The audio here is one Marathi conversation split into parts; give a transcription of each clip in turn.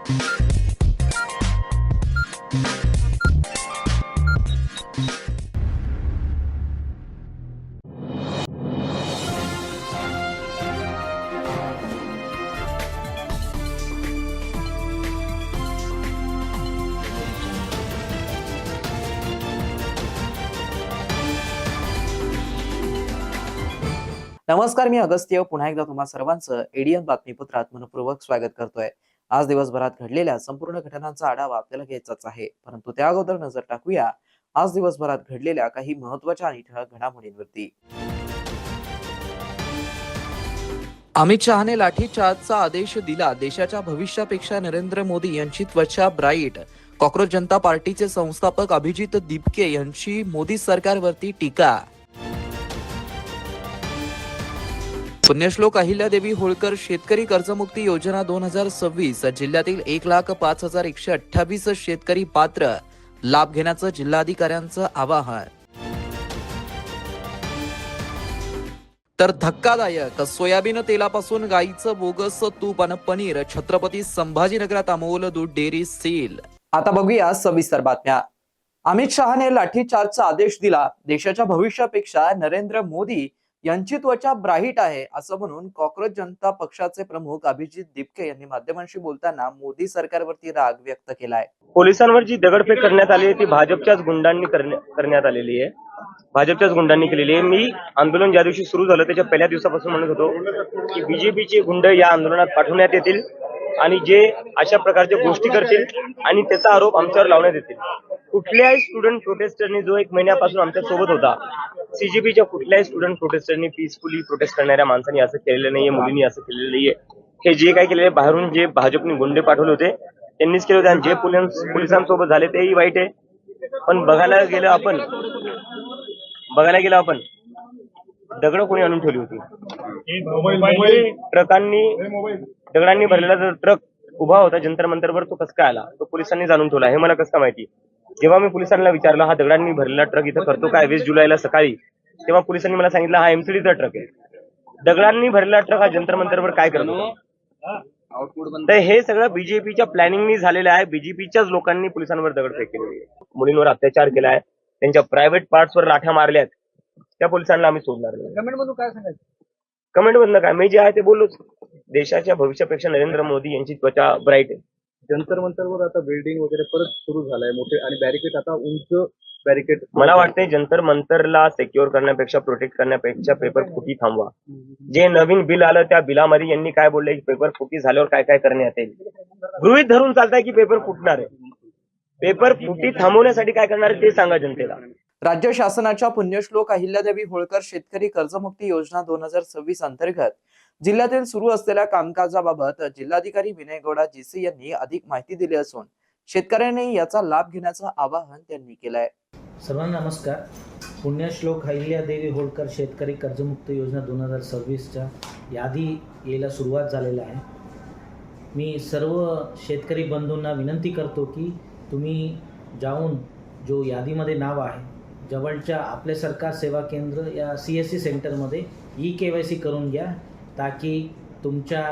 नमस्कार, मी अगस्त्य पुन्हा एकदा तुम्हा सर्वांचं एडीएन बातमीपत्रात मनपूर्वक स्वागत करतोय। आज दिवसभरात घडलेल्या संपूर्ण घटनांचा आढावा आपल्याला घ्यायचाच आहे, परंतु त्या अगोदर नजर टाकूया आज दिवसभरात घडलेल्या काही महत्त्वाच्या आणि ठळक घडामोडींवरती। अमित शहाने लाठीचार्जचा आदेश दिला, देशाच्या भविष्यापेक्षा नरेंद्र मोदी यांची त्वचा ब्राईट। कॉक्रोच जनता पार्टीचे संस्थापक अभिजित दिपके यांची मोदी सरकारवरती टीका। पुण्यश्लोक अहिल्यादेवी होळकर शेतकरी कर्जमुक्ती योजना 2026 जिल्ह्यातील 1,05,128 शेतकरी पात्र, लाभ घेण्याचं जिल्हाधिकाऱ्यांचं आवाहन। तर धक्कादायक, सोयाबीन तेलापासून गाईचं बोगस तूप आणि पनीर, छत्रपती संभाजीनगरात अमोल दूध डेअरी सील। आता बघूया सविस्तर बातम्या। अमित शहाने लाठीचार्जचा आदेश दिला, देशाच्या भविष्यापेक्षा नरेंद्र मोदी यांची त्वचा ब्राईट आहे असं म्हणून कॉक्रोच जनता पक्षाचे प्रमुख अभिजित दिपके यांनी माध्यमांशी बोलताना मोदी सरकारवरती राग व्यक्त केलाय। पोलिसांवर जी दगडफेक करण्यात आली आहे ती भाजपच्याच गुंडांनी करण्यात आलेली आहे, भाजपच्याच गुंडांनी केलेली आहे। मी आंदोलन ज्या दिवशी सुरू झालं त्याच्या पहिल्या दिवसापासून म्हणत होतो की बीजेपीचे गुंड या आंदोलनात पाठवण्यात येतील आणि जे अशा प्रकारच्या गोष्टी करतील आणि त्याचा आरोप आमच्यावर लावण्यात येतील। कुठल्याही स्टुडंट प्रोटेस्टरनी जो 1 महिन्यापासून आमच्या सोबत होता, सीजेपीच्या कुठल्याही स्टुडंट प्रोटेस्टरनी पीसफुली प्रोटेस्ट करणाऱ्या माणसांनी असं केलेलं नाहीये, मुलींनी असं केलेलं नाहीये। हे जे काय केलेले बाहेरून जे भाजपने गुंडे पाठवले होते त्यांनीच केले होते आणि जे पोलिसांसोबत झाले तेही वाईट आहे। पण बघायला गेलं आपण दगड कोणी आणून ठेवली होती? दगडांनी भरलेला जर ट्रक उभा होता जंतर मंतरवर, तो कसं काय आला? तो पोलिसांनी जाणून ठेवला, हे मला कसं काय माहिती? जेव्हा मी पोलिसांना विचारलं हा दगडांनी भरलेला ट्रक इथं करतो काय 20 जुलैला सकाळी, तेव्हा पोलिसांनी मला सांगितलं हा एमसीडीचा ट्रक आहे। दगडांनी भरलेला ट्रक हा जंतर मंतरवर काय करतो? तर हे सगळं बीजेपीच्या प्लॅनिंगनी झालेलं आहे। बीजेपीच्याच लोकांनी पोलिसांवर दगडफेक केलेली आहे, मुलींवर अत्याचार केलाय, त्यांच्या प्रायव्हेट पार्ट्सवर लाठ्या मारल्यात, त्या पोलिसांना आम्ही सोडणार नाही। कमेंट मधून काय सांगायचं? कमेंट मधनं काय, मी जे आहे ते बोललोच, देशाच्या भविष्यापेक्षा नरेंद्र मोदी यांची त्वचा ब्राईट आहे। जंतर मंतरवर आता बिल्डिंग वगैरे परत सुरू झालाय मोठे आणि बॅरिकेड आता उंच बॅरिकेड। मला वाटतंय जंतर मंतरला सिक्युअर करण्यापेक्षा प्रोटेक्ट करण्यापेक्षा पेपर फुटी थांबवा। जे नवीन बिल आलं त्या बिलामध्ये यांनी काय बोललंय की पेपर फुटी झाल्यावर काय काय करण्यात येईल, गृहीत धरून चालताय की पेपर फुटणार आहे। पेपर फुटी थांबवण्यासाठी काय करणार आहे ते सांगा जनतेला। राज्य शासनाच्या पुण्यश्लोक अहिल्यादेवी होळकर शेतकरी कर्जमुक्ती योजना 2026 अंतर्गत जिल्ह्यातील सुरू असलेल्या कामकाजाबाबत जिल्हाधिकारी विनय गौडा जीसी यांनी अधिक माहिती दिली असून शेतकऱ्यांनी याचा लाभ घेण्याचं आवाहन त्यांनी केलंय। सर्वांना नमस्कार। पुण्यश्लोक अहिल्यादेवी होळकर शेतकरी कर्जमुक्ती योजना 2026च्या यादी यायला सुरुवात झालेला आहे। मी सर्व शेतकरी बंधूंना विनंती करतो की तुम्ही जाऊन जो यादीमध्ये नाव आहे जवळच्या आपले सरकार सेवा केंद्र या CSC सेंटरमध्ये KYC करून घ्या, ताकी तुमच्या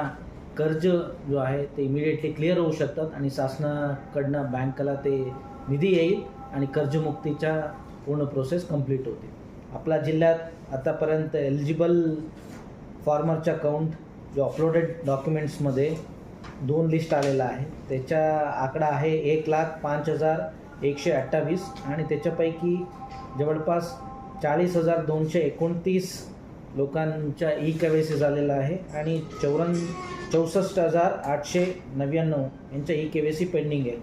कर्ज जो आहे ते इमिडिएटली क्लिअर होऊ शकतात आणि शासनाकडनं बँकेला ते निधी येईल आणि कर्जमुक्तीच्या पूर्ण प्रोसेस कंप्लीट होते। आपल्या जिल्ह्यात आतापर्यंत एलिजिबल फार्मरचा काउंट जो अपलोडेड डॉक्युमेंट्समध्ये 2 लिस्ट आलेला आहे, त्याचा आकडा आहे 1,05,128 आणि त्याच्यापैकी जवळपास 40,229 लोकांच्या KYC झालेला आहे आणि 64,899 यांच्या KYC पेंडिंग आहे।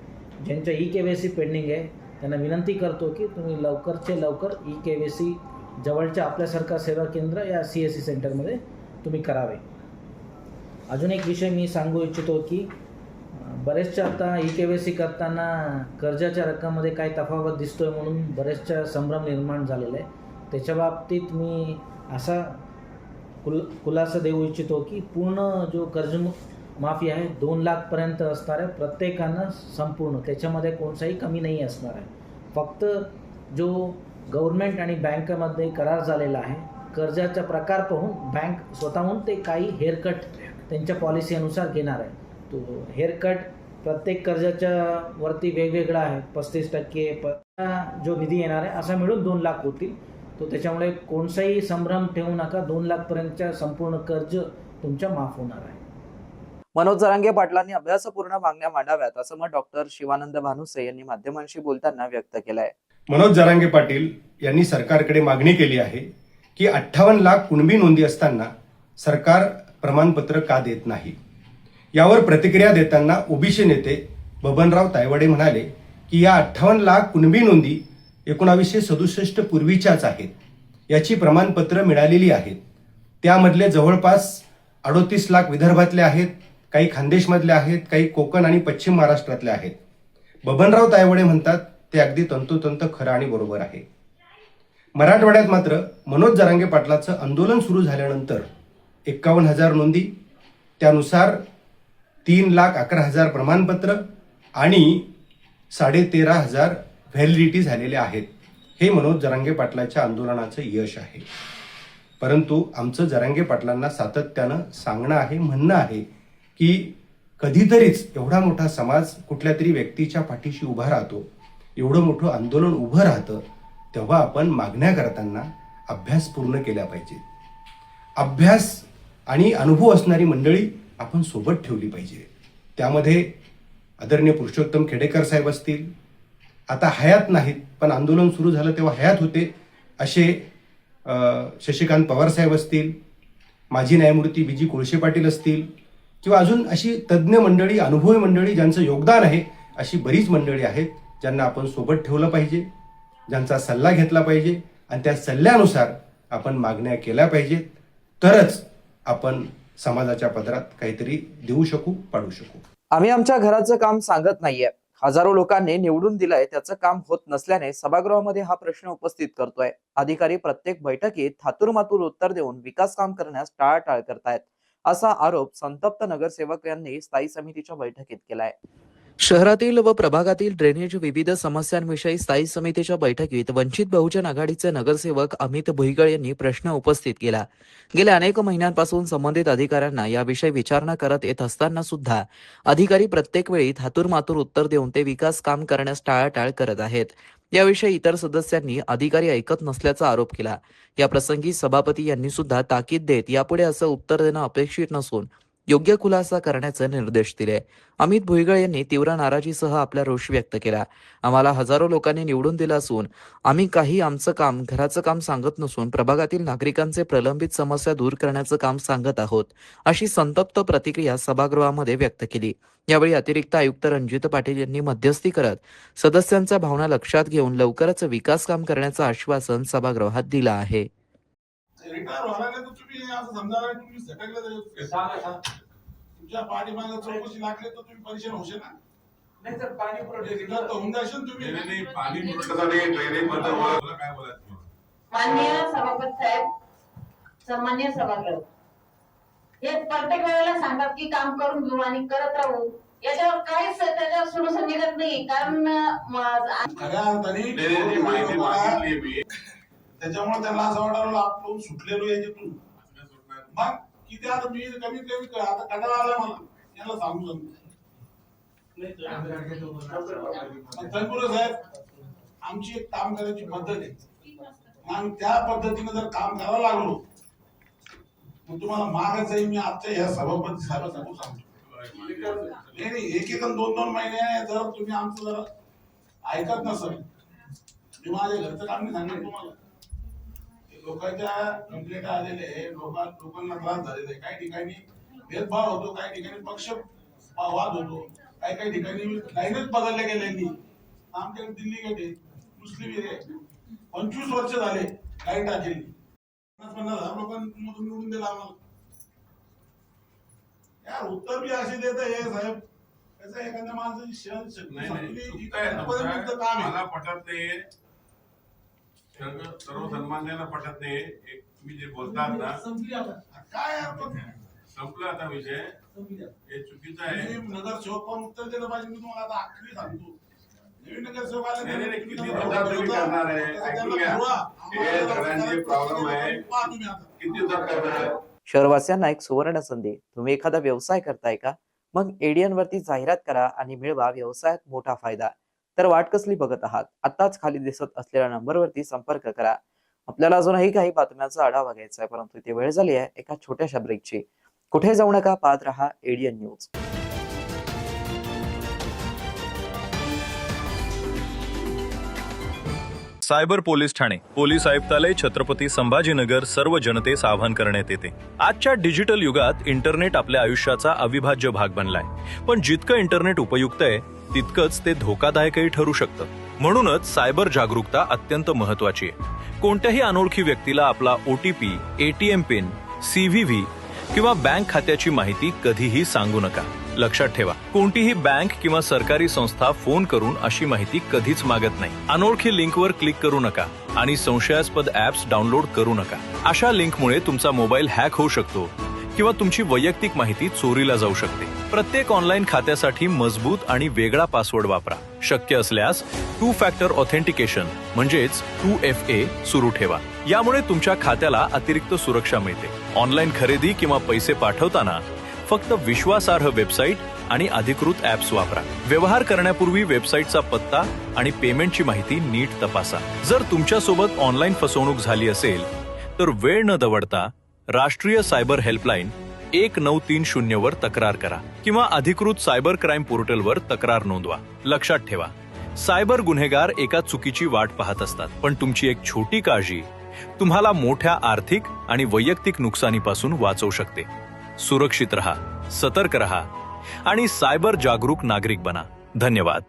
ज्यांच्या KYC पेंडिंग आहे त्यांना विनंती करतो की तुम्ही लवकरचे लवकर KYC जवळच्या आपल्या सरकार सेवा केंद्र या CSC सेंटरमध्ये तुम्ही करावे। अजून एक विषय मी सांगू इच्छितो की बरेचशा आता KYC करताना कर्जाच्या रकमेमध्ये काही तफावत दिसतोय म्हणून बरेचशा संभ्रम निर्माण झालेला आहे। त्याच्या बाबतीत मी असा खुलासा देऊ इच्छितो की पूर्ण जो कर्ज माफी आहे 2 लाखपर्यंत असणार आहे, प्रत्येकानं संपूर्ण, त्याच्यामध्ये कोणताही कमी नाही असणार आहे। फक्त जो गव्हर्नमेंट आणि बँकेमध्ये करार झालेला आहे कर्जाचा प्रकार पाहून बँक स्वतःहून ते काही हेअरकट त्यांच्या पॉलिसी अनुसार घेणार आहे। तो हेअरकट प्रत्येक कर्जाच्या वरती वेगवेगळा आहे, 35% जो निधी येणार आहे असा मिळून 2 लाख होतील. तो त्याच्यामुळे कोणताही संभ्रम ठेवू नका. 2 लाखपर्यंतच्या संपूर्ण कर्ज तुमच्या माफ होणार आहे. मनोज जरांगे पाटलांनी अभ्यासपूर्ण मागण्या मांडाव्यात असं मत डॉक्टर शिवानंद भानुसे यांनी माध्यमांशी बोलताना व्यक्त केलंय. मनोज जरांगे पाटील यांनी सरकारकडे मागणी केली आहे की 58 लाख कुणबी नोंदी असताना सरकार प्रमाणपत्र का देत नाही. यावर प्रतिक्रिया देताना ओबीसी नेते बबनराव तायवाडे म्हणाले की या 58 लाख कुणबी नोंदी 1967 पूर्वीच्याच आहेत. याची प्रमाणपत्र मिळालेली आहेत. त्यामधले जवळपास 38 लाख विदर्भातले आहेत, काही खानदेशमधले आहेत, काही कोकण आणि पश्चिम महाराष्ट्रातले आहेत. बबनराव तायवाडे म्हणतात ते अगदी तंतोतंत खरं आणि बरोबर आहे. मराठवाड्यात मात्र मनोज जरांगे पाटलाचं आंदोलन सुरू झाल्यानंतर 51,000 नोंदी, त्यानुसार 3,11,000 प्रमाणपत्र आणि 13,500 व्हॅलिडिटी झालेले आहेत. हे मनोज जरांगे पाटलाच्या आंदोलनाचं यश आहे. परंतु आमचं जरांगे पाटलांना सातत्यानं सांगणं आहे, म्हणणं आहे की कधीतरीच एवढा मोठा समाज कुठल्या तरी व्यक्तीच्या पाठीशी उभा राहतो, एवढं मोठं आंदोलन उभं राहतं, तेव्हा आपण मागण्या करताना अभ्यास पूर्ण केला पाहिजे. अभ्यास आणि अनुभव असणारी मंडळी आपण सोबत ठेवली पाहिजे. त्यामध्ये आदरणीय पुरुषोत्तम खेडेकर साहेब असतील, आता हयात नाहीत पण आंदोलन सुरू झालं तेव्हा हयात होते असे शशिकांत पवार साहेब असतील, माजी न्यायमूर्ती बी जी कोळसे पाटील असतील, किंवा अजून अशी तज्ज्ञ मंडळी, अनुभवी मंडळी ज्यांचं योगदान आहे, अशी बरीच मंडळी आहेत ज्यांना आपण सोबत ठेवलं पाहिजे, ज्यांचा सल्ला घेतला पाहिजे आणि त्या सल्ल्यानुसार आपण मागण्या केल्या पाहिजेत. तरच आपण समाजाच्या पदरात काहीतरी देऊ शकू, पाडू शकू. आम्ही आमच्या घराचं काम सांगत नाहीये. हजारो लोकांनी निवडून दिलंय, त्याचं काम होत नसल्याने सभागृहामध्ये हा प्रश्न उपस्थित करतोय. अधिकारी प्रत्येक बैठकीत थातूरमातूर उत्तर देऊन विकास काम करण्यास टाळाटाळ करतायत असा आरोप संतप्त नगरसेवक यांनी स्थायी समितीच्या बैठकीत केलाय. शहरातील व प्रभागातील ड्रेनेज विविध समस्यांविषयी स्थायी समितीच्या बैठकीत वंचित बहुजन आघाडीचे नगरसेवक अमित भुईगळ यांनी प्रश्न उपस्थित केला. गेल्या अनेक महिन्यांपासून संबंधित अधिकाऱ्यांना याविषयी विचारणा करत येत असताना सुद्धा अधिकारी प्रत्येक वेळी थातूरमातूर उत्तर देऊन ते विकास काम करण्यास टाळाटाळ करत आहेत. याविषयी इतर सदस्यांनी अधिकारी ऐकत नसल्याचा आरोप केला. या प्रसंगी सभापती यांनी सुद्धा ताकीद देत यापुढे असं उत्तर देणं अपेक्षित नसून योग्य खुलासा करण्याचे निर्देश दिले. अमित भुईगळ यांनी तीव्र नाराजीसह आपला रोष व्यक्त केला. आम्हाला हजारो लोकांनी निवडून दिलं असून आम्ही काही आमचं काम, घराचं काम सांगत नसून प्रभागातील नागरिकांचे प्रलंबित समस्या दूर करण्याचं काम सांगत आहोत, अशी संतप्त प्रतिक्रिया सभागृहामध्ये व्यक्त केली. यावेळी अतिरिक्त आयुक्त रणजित पाटील यांनी मध्यस्थी करत सदस्यांच्या भावना लक्षात घेऊन लवकरच विकास काम करण्याचं आश्वासन सभागृहात दिलं आहे. रिटायर व्हायला तर तुम्ही असं समजा तुम्ही सगळ्याला तुमच्या पाठीमागे चौकशी लागली तर तुम्ही परेशान होशील ना. नाही तर पाणी पुरवठा रिटायर तर होऊन जाशील तुम्ही. नाही पाणी पुरवठा ड्रेनेज बद्दल काय बोलायचं. माननीय सभापती साहेब, सन्माननीय सभागृह, हे प्रत्येक वेळेला सांगतात की काम करून घेऊ आणि करत राहू. याच्यावर काहीच त्याच्यावर सोल्युशन निघत नाही. कारण खऱ्या अर्थाने माहिती मागितली मी, त्याच्यामुळे त्यांना असं वाटायला आपण सुटलेलो याच्यातून. मग किती आता मी कमीत कमी आता कंटाळा आला मला याला सांगू साहेब, आमची एक काम करायची पद्धत आहे. आम्ही त्या पद्धतीने जर काम करायला लागलो मग तुम्हाला मागच आहे. मी आजच्या ह्या सभापती साहेबांना सांगतो, नाही एक 2 महिने जर तुम्ही आमचं जर ऐकत नसेल, मी माझ्या घरचं काम नाही सांगेन तुम्हाला. लोकांच्या कंप्लेंट आलेले लोकांना त्रास झालेला आहे. काही ठिकाणी भेदभाव होतो, काही ठिकाणी पक्ष वाद होतो, काही ठिकाणी लाईनच बदलल्या गेलेली. आमच्याकडे दिल्ली गेट आहे, मुस्लिम एरिया 25 वर्ष झाले लाईन टाकेली. 50,000 लोकांमधून निवडून दिला आम्हाला. यार उत्तर बी असे देत आहे साहेब, त्याचं एखाद्या माणसाची शहर मला पटत नाही, सर्वसामान्यांना पटत नाही. एक तुम्ही जे बोलतात ना, काय संपलं आता विषय, हे चुकीचं आहे. नगरसेवक पण उत्तर दिलं पाहिजे. मी तुम्हाला आता आखरी सांगतो, नवीन नगरसेवक आले किती दिवसात तुम्ही करणार आहे, ऐकून घ्या. हे सगळ्यांचे प्रॉब्लेम आहे, किती दिवसात करणार. शहरवासियांना एक सुवर्ण संधी. तुम्ही एखादा व्यवसाय करताय का? मग एडियन वरती जाहिरात करा आणि मिळवा व्यवसायात मोठा फायदा. तर वाट कसली बघत आहात? आताच खाली दिसत असलेल्या नंबरवरती संपर्क करा. आपल्याला अजूनही काही बातम्यांचा आढावा घ्यायचा आहे, परंतु इथे वेळ झाली आहे एका छोट्याशा ब्रेकची. कुठे जाऊ नका, पाहत रहा एडियन news. Cyber police Thane police आयुक्तालय छत्रपती संभाजीनगर सर्व जनतेस आवाहन करण्यात येते. आजच्या डिजिटल युगात इंटरनेट आपल्या आयुष्याचा अविभाज्य भाग बनलाय. पण जितकं इंटरनेट उपयुक्त आहे तितकंच ते धोकादायकही ठरू शकतं. म्हणूनच सायबर जागरूकता अत्यंत महत्वाची आहे. कोणत्याही अनोळखी व्यक्तीला आपला OTP, ATM पिन, CVV किंवा बँक खात्याची माहिती कधीही सांगू नका. लक्षात ठेवा, कोणतीही बँक किंवा सरकारी संस्था फोन करून अशी माहिती कधीच मागत नाही. अनोळखी लिंकवर क्लिक करू नका आणि संशयास्पद ऍप्स डाउनलोड करू नका. अशा लिंकमुळे तुमचा मोबाईल हॅक होऊ शकतो किंवा तुमची वैयक्तिक माहिती चोरीला जाऊ शकते. प्रत्येक ऑनलाईन खात्यासाठी मजबूत आणि वेगळा पासवर्ड वापरा. शक्य असल्यास 2 फॅक्टर ऑथेंटिकेशन म्हणजेच 2FA सुरू ठेवा. यामुळे तुमच्या खात्याला अतिरिक्त सुरक्षा मिळते. ऑनलाईन खरेदी किंवा पैसे पाठवताना फक्त विश्वासार्ह वेबसाईट आणि अधिकृत ऍप्स वापरा. व्यवहार करण्यापूर्वी वेबसाईटचा पत्ता आणि पेमेंटची माहिती नीट तपासा. जर तुमच्यासोबत ऑनलाईन फसवणूक झाली असेल तर वेळ न दवडता राष्ट्रीय सायबर हेल्पलाईन 1930 वर तक्रार करा किंवा अधिकृत सायबर क्राईम पोर्टलवर तक्रार नोंदवा. लक्षात ठेवा, सायबर गुन्हेगार एका चुकीची वाट पाहत असतात, पण तुमची एक छोटी काळजी तुम्हाला मोठ्या आर्थिक आणि वैयक्तिक नुकसानीपासून वाचवू शकते. सुरक्षित रहा, सतर्क रहा आणि सायबर जागरूक नागरिक बना. धन्यवाद.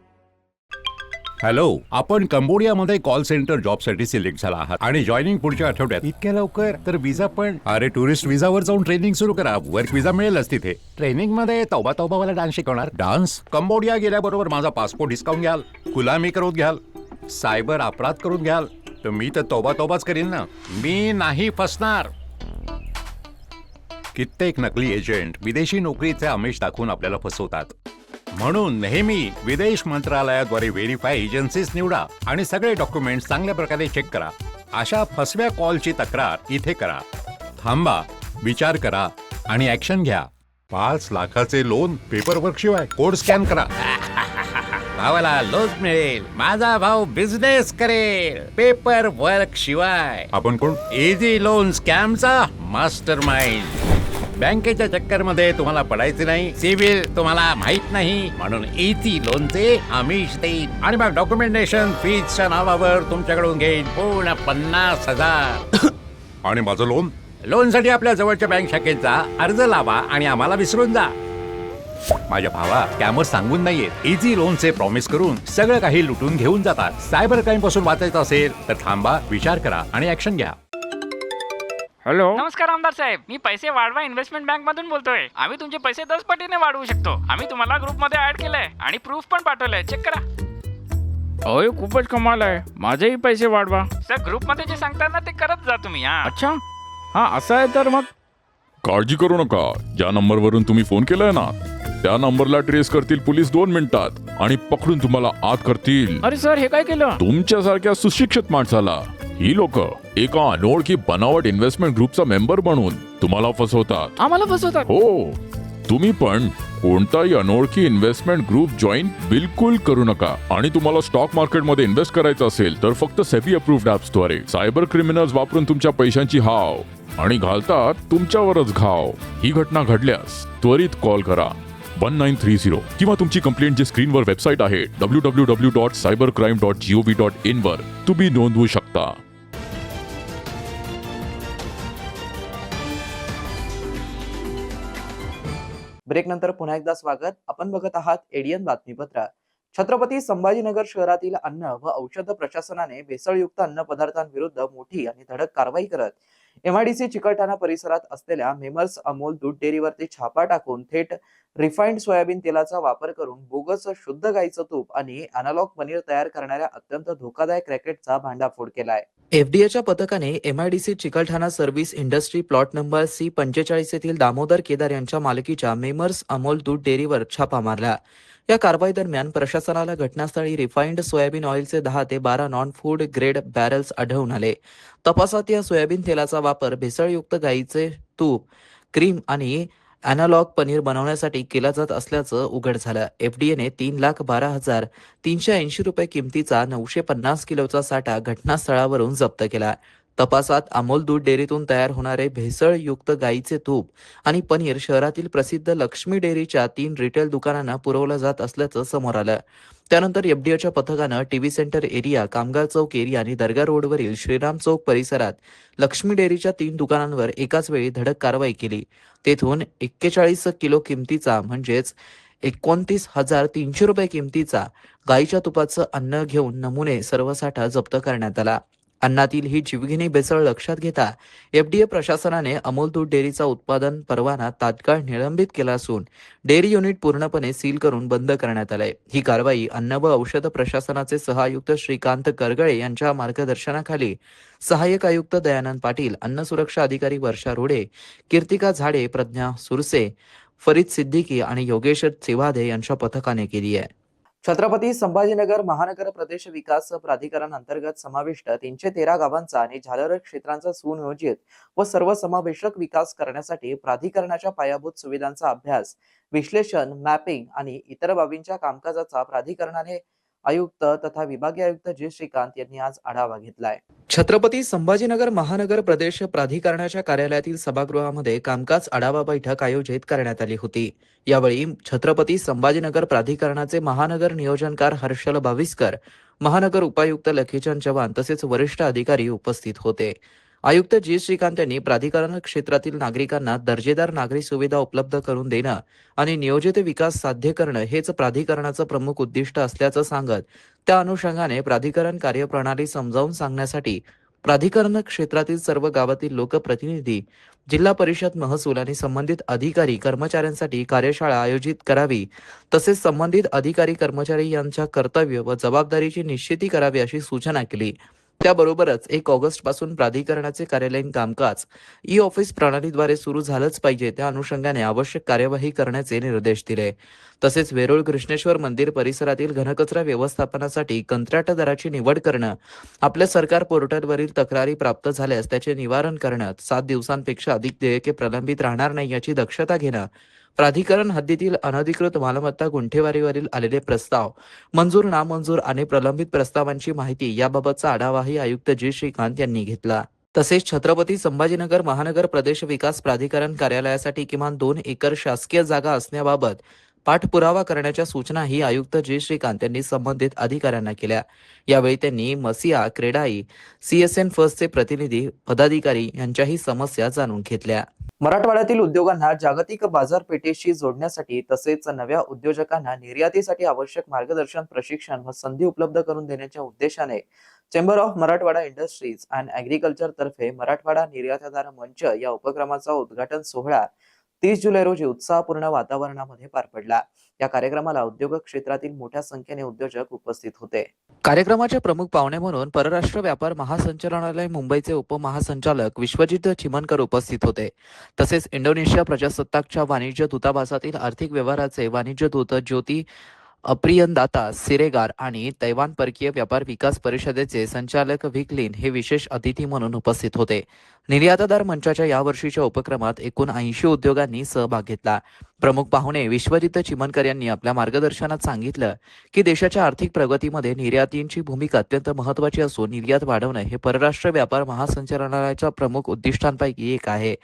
हॅलो, आपण कंबोडियामध्ये कॉल सेंटर जॉबसाठी सिलेक्ट झाला आहात आणि जॉईनिंग पुढच्या आठवड्यात. इतक्या लवकर? तर विजा पण? अरे, टुरिस्ट विजावर जाऊन ट्रेनिंग सुरू करा. वर्क विजा मिळेलच तिथे. ट्रेनिंग मध्ये तौबा वाला डान्स शिकवणार. डान्स? कंबोडिया गेल्याबरोबर माझा पासपोर्ट हिसकावून घ्याल, गुलामी करून घ्याल, सायबर अपराध करून घ्याल, तर मी तर तौबाच करीन ना. मी नाही फसणार. कित्येक नकली एजंट विदेशी नोकरीचे आमिष दाखवून आपल्याला फसवतात. म्हणून नेहमी विदेश मंत्रालयाद्वारे व्हेरीफाय एजन्सीज निवडा आणि सगळे डॉक्युमेंट चांगल्या प्रकारे चेक करा. अशा फसव्या कॉलची तक्रार इथे करा. थांबा, विचार करा आणि ऍक्शन घ्या. 5 लाखाचे लोन पेपरवर्क शिवाय. कोड स्कॅन करा. भावाला लोन मिळेल. माझा भाऊ बिझनेस करेल पेपर वर्क शिवाय. आपण कोण? इझी लोन स्कॅमचा मास्टर माइंड. बँकेच्या चक्कर मध्ये तुम्हाला पडायचे नाही. सिव्हिल तुम्हाला माहित नाही, म्हणून इझी लोनचे आमिष देईन आणि मग डॉक्युमेंटेशन फीजच्या नावावर तुमच्याकडून घेईन पूर्ण 50,000. आणि माझं लोनसाठी आपल्या जवळच्या बँक शाखेत जा, अर्ज लावा आणि आम्हाला विसरून जा. माझ्या भावा, स्कॅमर सांगून नाहीयेत. इझी लोनचे प्रॉमिस करून सगळं काही लुटून घेऊन जातात. सायबर क्राईम पासून वाचायचं असेल तर थांबा, विचार करा आणि ऍक्शन घ्या. हॅलो, नमस्कार आमदार साहेब. मी पैसे वाढवा इन्व्हेस्टमेंट बँक मधून बोलतोय. आम्ही तुमचे पैसे 10 पटीने वाढवू शकतो. आम्ही तुम्हाला ग्रुप मध्ये ऍड केलंय आणि प्रूफ पण पाठवलंय. चेक करा. अय, खूपच कमाल आहे. माझेही पैसे वाढवा. सर, ग्रुप मध्ये जे सांगतात ना ते करत जा तुम्ही. अच्छा, हा असं आहे तर मग. काळजी करू नका. ज्या नंबरवरून तुम्ही फोन केलाय ना त्या नंबरला ट्रेस करतील पोलीस 2 मिनिटात आणि पकडून तुम्हाला आत करतील. अरे सर, हे काय केलं? तुमच्यासारख्या सुशिक्षित माणसाला ही लोक एका अनोळखी बनावट इन्व्हेस्टमेंट ग्रुपचा मेंबर बनवून तुम्हाला फसवतात. आम्हाला फसवतात? हो, तुम्ही पण कोणताही अनोळखी इन्व्हेस्टमेंट ग्रुप जॉईन बिलकुल करू नका. आणि तुम्हाला स्टॉक मार्केटमध्ये इन्व्हेस्ट करायचं असेल तर फक्त सेबी अप्रूव्ड ऍप्स द्वारे. सायबर क्रिमिनल्स वापरून तुमच्या पैशांची हाव आणि घालतात तुमच्यावरच घाव. ही घटना घडल्यास त्वरित कॉल करा 1930 किंवा तुमची कंप्लेंट जी स्क्रीनवर वेबसाईट आहे www.cybercrime.gov.in वर तुम्ही नोंदवू शकता. ब्रेक नंतर पुन्हा एकदा स्वागत. आपण बघत आहात एडियन बातमीपत्र. छत्रपती संभाजीनगर शहरातील अन्न व औषध प्रशासनाने भेसळयुक्त अन्न पदार्थांविरुद्ध मोठी आणि धडक कारवाई करत MIDC चिकलठाणा परिसरात असलेल्या मेमर्स अमोल दूध डेअरीवरती छापा टाकून थेट रिफाइंड सोयाबीन तेलाचा वापर करून बोगस शुद्ध गाईचं तूप आणि अॅनालॉग पनीर तयार करणाऱ्या अत्यंत धोकादायक रॅकेटचा भांडाफोड केलाय. FDAच्या पथकाने MIDC Chikalthana service industry plot number C45 येथील दामोदर केदार यांच्या मालकीच्या मेमर्स अमोल दूध डेअरीवर छापा मारला. या कारवाई दरम्यान प्रशासनाला घटनास्थळी रिफाइंड सोयाबीन ऑइलचे 10 ते 12 नॉन फूड ग्रेड बॅरल्स आढळून आले. तपासात या सोयाबीन तेलाचा वापर भेसळयुक्त गाईचे तूप, क्रीम आणि अॅनालॉग पनीर बनवण्यासाठी केला जात असल्याचं उघड झालं. एफडीएने 3,12,380 रुपये किमतीचा 950 किलोचा साठा घटनास्थळावरून जप्त केला. तपासात अमोल दूध डेअरीतून तयार होणारे भेसळयुक्त गाईचे तूप आणि पनीर शहरातील प्रसिद्ध लक्ष्मी डेअरीच्या 3 रिटेल दुकानांना पुरवलं जात असल्याचं समोर आलं. त्यानंतर एफडीएच्या पथकानं टीव्ही सेंटर एरिया, कामगार चौक एरिया आणि दर्गा रोडवरील श्रीराम चौक परिसरात लक्ष्मी डेअरीच्या 3 दुकानांवर एकाच वेळी धडक कारवाई केली. तेथून 41 किलो किमतीचा म्हणजेच 29,300 रुपये किमतीचा गाईच्या तुपाचं अन्न घेऊन नमुने सर्व साठा जप्त करण्यात आला. अन्नातील ही जीवघेणी भेसळ लक्षात घेता एफडीए प्रशासनाने अमोल दूध डेअरीचा उत्पादन परवाना तात्काळ निलंबित केला असून डेअरी युनिट पूर्णपणे सील करून बंद करण्यात आलंय. ही कारवाई अन्न व औषध प्रशासनाचे सहआयुक्त श्रीकांत करगळे यांच्या मार्गदर्शनाखाली सहाय्यक आयुक्त दयानंद पाटील, अन्न सुरक्षा अधिकारी वर्षा रोडे, कीर्तिका झाडे, प्रज्ञा सुरसे, फरीद सिद्दीकी आणि योगेश सेवादे यांच्या पथकाने केली आहे. छत्रपती संभाजीनगर महानगर प्रदेश विकास प्राधिकरण अंतर्गत समाविष्ट 313 गावांचा आणि झालर क्षेत्रांचा सुनियोजित व सर्वसमावेशक विकास करण्यासाठी प्राधिकरणाच्या पायाभूत सुविधांचा अभ्यास, विश्लेषण, मॅपिंग आणि इतर बाबींच्या कामकाजाचा प्राधिकरणाने आयुक्त तथा विभागीय आयुक्त जी श्रीकांत यांनी आज आढावा घेतलाय. छत्रपती संभाजीनगर महानगर प्रदेश प्राधिकरणाच्या कार्यालयातील सभागृहामध्ये कामकाज आढावा बैठक आयोजित करण्यात आली होती. यावेळी छत्रपती संभाजीनगर प्राधिकरणाचे महानगर नियोजनकार हर्षल भाविस्कर, महानगर उपायुक्त लखीचंद चव्हाण तसेच वरिष्ठ अधिकारी उपस्थित होते. आयुक्त जी श्रीकांत यांनी प्राधिकरण क्षेत्रातील नागरिकांना दर्जेदार नागरी सुविधा उपलब्ध करून देणं आणि नियोजित विकास साध्य करणं हेच प्राधिकरणाचं प्रमुख उद्दिष्ट असल्याचं सांगत त्या अनुषंगाने प्राधिकरण कार्यप्रणाली समजावून सांगण्यासाठी प्राधिकरण क्षेत्रातील सर्व गावातील लोकप्रतिनिधी, जिल्हा परिषद, महसूल आणि संबंधित अधिकारी कर्मचाऱ्यांसाठी कार्यशाळा आयोजित करावी तसेच संबंधित अधिकारी कर्मचारी यांच्या कर्तव्य व जबाबदारीची निश्चिती करावी अशी सूचना केली. त्याबरोबरच 1 ऑगस्ट पासून प्राधिकरणाचे कार्यालयीन कामकाज ई-ऑफिस प्रणालीद्वारे सुरू झालंच पाहिजे, त्या अनुषंगाने आवश्यक कार्यवाही करण्याचे निर्देश दिले. तसेच वेरूळ कृष्णेश्वर मंदिर परिसरातील घनकचरा व्यवस्थापनासाठी कंत्राटदाराची निवड करणं, आपल्या सरकार पोर्टलवरील तक्रारी प्राप्त झाल्यास त्याचे निवारण करणं, 7 दिवसांपेक्षा अधिक देयके प्रलंबित राहणार नाही याची दक्षता घेणं, प्राधिकरण हद्दीतील अनधिकृत मालमत्ता गुंठेवारीवरील आलेले प्रस्ताव, मंजूर, नामंजूर आणि प्रलंबित प्रस्तावांची माहिती याबाबतचा आढावाही आयुक्त जी श्रीकांत यांनी घेतला. तसेच छत्रपती संभाजीनगर महानगर प्रदेश विकास प्राधिकरण कार्यालयासाठी किमान 2 एकर शासकीय जागा असण्याबाबत पाठपुरावा करण्याच्या सूचनाही आयुक्त जी श्रीकांत यांनी संबंधित अधिकाऱ्यांना केल्या. यावेळी त्यांनी मसिया, क्रेडाई, CSN फर्स्टचे प्रतिनिधी, पदाधिकारी यांच्याही समस्या जाणून घेतल्या. मराठवाड्यातील उद्योगांना जागतिक बाजारपेठेशी जोडण्यासाठी तसेच नव्या उद्योजकांना निर्यातीसाठी आवश्यक मार्गदर्शन, प्रशिक्षण व संधी उपलब्ध करून देण्याच्या उद्देशाने chamber of Marathwada industries and agriculture तर्फे मराठवाडा निर्यातदार मंच या उपक्रमाचा उद्घाटन सोहळा 30 जुलै रोजी उत्साहपूर्ण वातावरणामध्ये पार पडला. या कार्यक्रमाला उद्योग क्षेत्रातील मोठ्या संख्येने उद्योजक उपस्थित होते. कार्यक्रमाचे प्रमुख पाहुणे म्हणून परराष्ट्र व्यापार महासंचालनालय मुंबईचे उपमहासंचालक विश्वजित चिमनकर उपस्थित होते. तसेच इंडोनेशिया प्रजासत्ताकच्या वाणिज्य दूतावासातील आर्थिक व्यवहाराचे वाणिज्य दूत ज्योती अप्रियनदाता सिरेगार आणि तैवान परकीय व्यापार विकास परिषदेचे संचालक व्हिकलिन हे विशेष अतिथी म्हणून उपस्थित होते. निर्यातदार मंचाच्या यावर्षीच्या उपक्रमात एकूण 80 उद्योगांनी सहभाग घेतला. प्रमुख पाहुणे विश्वजित चिमनकर यांनी आपल्या मार्गदर्शनात सांगितलं की देशाच्या आर्थिक प्रगतीमध्ये निर्यातींची भूमिका अत्यंत महत्त्वाची असून निर्यात वाढवणं हे परराष्ट्र व्यापार महासंचालनालयाच्या प्रमुख उद्दिष्टांपैकी एक आहे.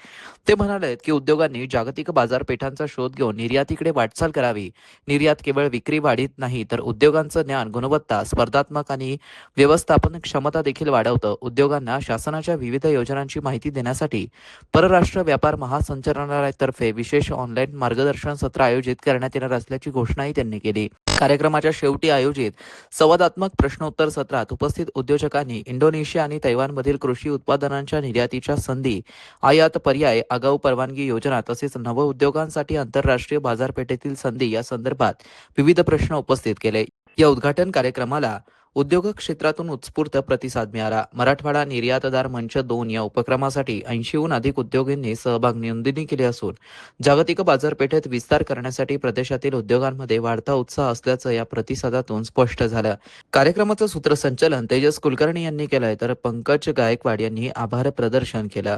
ते म्हणाले की उद्योगांनी जागतिक बाजारपेठांचा शोध घेऊन निर्यातीकडे वाटचाल करावी. निर्यात केवळ विक्री वाढीत नाही तर उद्योगांचं ज्ञान, गुणवत्ता, स्पर्धात्मक आणि व्यवस्थापन क्षमता देखील वाढवतं. उद्योगांना शासनाच्या विविध योजनांची माहिती देण्यासाठी परराष्ट्र व्यापार महासंचालनालयातर्फे विशेष ऑनलाईन मार्गदर्शन सत्र आयोजित करण्यात येणार असल्याची घोषणाही त्यांनी केली. कार्यक्रमाच्या शेवटी आयोजित संवादात्मक प्रश्नोत्तर सत्रात उपस्थित उद्योजकांनी इंडोनेशिया आणि तैवानमधील कृषी उत्पादनांच्या निर्यातीच्या संधी, आयात पर्याय, आगाऊ परवानगी योजना तसेच नव उद्योगांसाठी आंतरराष्ट्रीय बाजारपेठेतील संधी या संदर्भात विविध प्रश्न उपस्थित केले. या उद्घाटन कार्यक्रमाला उद्योग क्षेत्रातून उत्स्फूर्त प्रतिसाद मिळाला. मराठवाडा निर्यातदार मंच 2 या उपक्रमासाठी 80हून अधिक उद्योगांनी सहभाग नोंदणी केली असून जागतिक बाजारपेठेत विस्तार करण्यासाठी प्रदेशातील उद्योगांमध्ये वाढता उत्साह असल्याचं या प्रतिसादातून स्पष्ट झालं. कार्यक्रमाचं सूत्रसंचालन तेजस कुलकर्णी यांनी केलंय तर पंकज गायकवाड यांनी आभार प्रदर्शन केलं.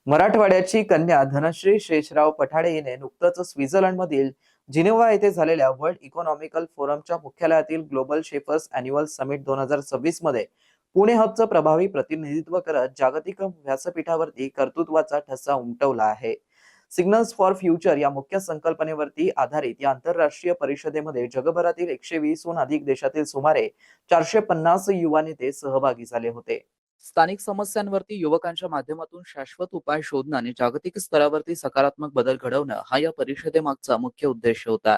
मराठवाड्याची कन्या धनश्री शेषराव पठाडे हिने नुकतंच स्वित्झर्लंडमधील जिनेव्हा येथे झालेल्या वर्ल्ड इकॉनॉमिकल फोरमच्या मुख्यालयातील ग्लोबल शेफर्स अॅन्युअल समिट 2026 मध्ये पुणे हबचं प्रभावी प्रतिनिधित्व करत जागतिक व्यासपीठावरती कर्तृत्वाचा ठसा उमटवला आहे. सिग्नल्स फॉर फ्युचर या मुख्य संकल्पनेवरती आधारित या आंतरराष्ट्रीय परिषदेमध्ये जगभरातील 120 हून अधिक देशातील सुमारे 450 युवा नेते सहभागी झाले होते. स्थानिक समस्यांवरती युवकांच्या माध्यमातून शाश्वत उपाय शोधणं आणि जागतिक स्तरावरती सकारात्मक बदल घडवणं हा या परिषदेमागचा मुख्य उद्देश होता.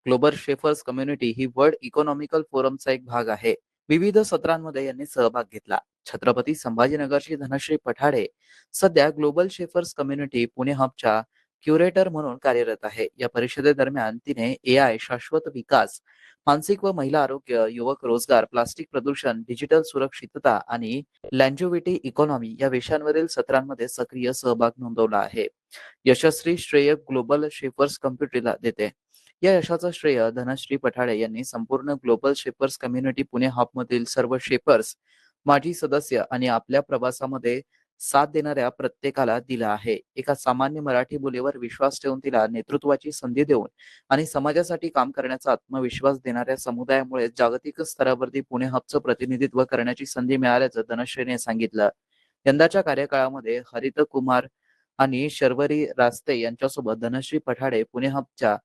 ग्लोबल शेफर्स कम्युनिटी ही वर्ल्ड इकॉनॉमिकल फोरमचा एक भाग आहे. विविध सत्रांमध्ये यांनी सहभाग घेतला. छत्रपती संभाजीनगरची धनश्री पठाडे सध्या ग्लोबल शेफर्स कम्युनिटी पुणे हबच्या क्युरेटर म्हणून कार्यरत आहे. या परिषदेदरम्यान तिने AI, शाश्वत विकास, मानसिक व महिला आरोग्य, युवक रोजगार, प्लास्टिक प्रदूषण, डिजिटल सुरक्षितता आणि लँजिव्हिटी इकॉनॉमी या विषयांवरील सत्रांमध्ये सक्रिय सहभाग नोंदवला आहे. यशस्वी श्रेय ग्लोबल शेफर्स कम्युनिटीला देते. या यशाचं श्रेय धनश्री पठाडे यांनी संपूर्ण ग्लोबल शेफर्स कम्युनिटी पुणे हबमधील सर्व शेफर्स, माजी सदस्य आणि आपल्या प्रवासामध्ये साथ देणाऱ्या प्रत्येकाला दिला आहे. एका सामान्य मराठी मुलीवर विश्वास ठेवून तिला नेतृत्वाची संधी देऊन आणि समाजासाठी काम करण्याचा आत्मविश्वास देणाऱ्या समुदायामुळे जागतिक स्तरावरती पुणे हबचं प्रतिनिधित्व करण्याची संधी मिळाल्याचं धनश्रीने सांगितलं. यंदाच्या कार्यकाळामध्ये हरित कुमार आणि शर्वरी रास्ते यांच्यासोबत धनश्री पठाडे पुणे हबच्या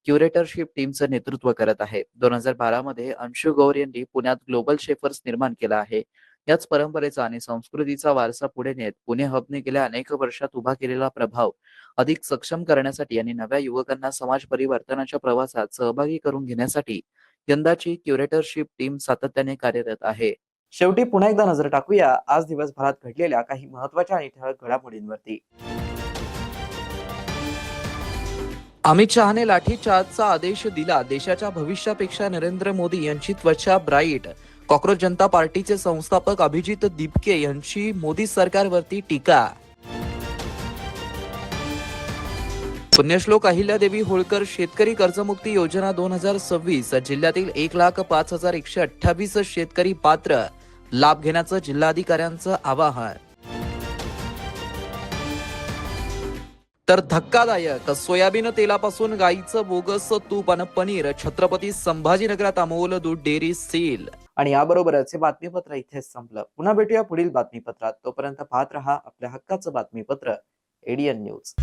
क्युरेटरशिप टीमचं नेतृत्व करत आहे. 2012 मध्ये अंशु गौर यांनी पुण्यात ग्लोबल शेफर्स निर्माण केला आहे. याच परंपरेचा आणि संस्कृतीचा वारसा पुढे नेत पुणे हबने गेल्या अनेक वर्षात उभा केलेला प्रभाव अधिक सक्षम करण्यासाठी आणि नव्या युवकांना समाज परिवर्तनाच्या प्रवासात सहभागी करून घेण्यासाठी यंदाची क्युरेटरशिप टीम सातत्याने कार्यरत आहे. शेवटी पुन्हा एकदा नजर टाकूया आज दिवसभरात घडलेल्या काही महत्त्वाच्या आणि ठळक घडामोडींवरती. अमित शहाने लाठीचार्जचा आदेश दिला. देशाच्या भविष्यापेक्षा नरेंद्र मोदी यांची त्वचा ब्राईट. कॉक्रोच जनता पार्टीचे संस्थापक अभिजित दिपके यांची मोदी सरकारवरती टीका. पुण्यश्लोक अहिल्यादेवी होळकर शेतकरी कर्जमुक्ती योजना 2026 जिल्ह्यातील 1,05,128 शेतकरी पात्र. लाभ घेण्याचं जिल्हाधिकाऱ्यांचं आवाहन. तर धक्कादायक सोयाबीन तेलापासून गाईचं बोगस तूप आणि पनीर. छत्रपती संभाजीनगरात अमोल दूध डेअरी सील. आणि याबरोबरच हे बातमीपत्र इथेच संपलं. पुन्हा भेटूया पुढील बातमीपत्रात. तोपर्यंत पाहत रहा आपल्या हक्काचं बातमीपत्र ADN न्यूज.